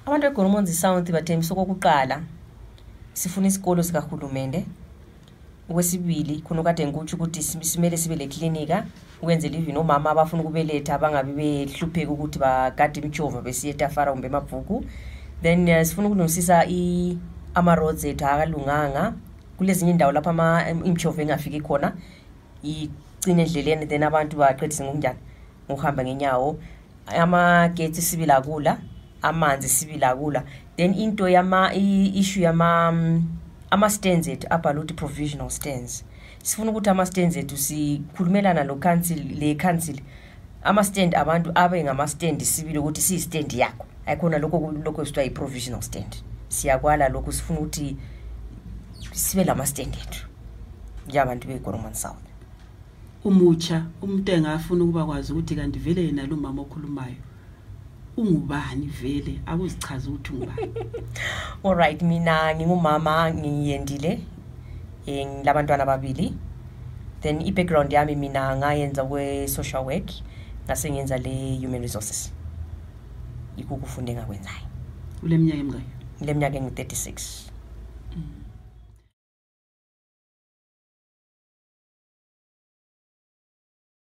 Abantu beGoromonzi South bathembisa okokuqala sifuna isikolo sikahulumende. Okwesibili khona kade ngikutsho ukuthi simele sibe le klinika ukwenzela even omama abafuna ukubeletha abangabi behlupheka ukuthi bagade imijova besiye eTafara kumbe eMabhuku. Then sifuna ukulungisisa ama-roads ethu akalunganga kulezinye indawo lapha imijova engafiki khona igcine endleleni, then abantu baqedise ngokunjani ngokuhamba ngenyawo. Ama-gates sibila kula, amanzi sibila kula. Then into issue ama-stands ethu abhalwe ukuthi provisional stands. Sifuna ukuthi ama-stands ethu sikhulumelana le council ama-stand abantu abe ngama-stand sibile ukuthi siyi-stand yakho, ayikhona lokho sithiwa yi-provisional stand. Siyakwala lokho, sifuna ukuthi sibe lama-stand ethu njengabantu beGoromonzi South. Umutsha umuntu engafuna ukuba kwazi ukuthi kanti vele yena lo mama okhulumayo ungubani, vele akuzichaza ukuthi ungubani. Alright, mina ngingumama ngiyendile ngilabantwana ababili. Then i-background yami mina ngayenza kwe-social work ngase ngenza le human resources. Ikukufunde ngakwenzayo. Ule minyaka emingaki? Le minyaka engu-36.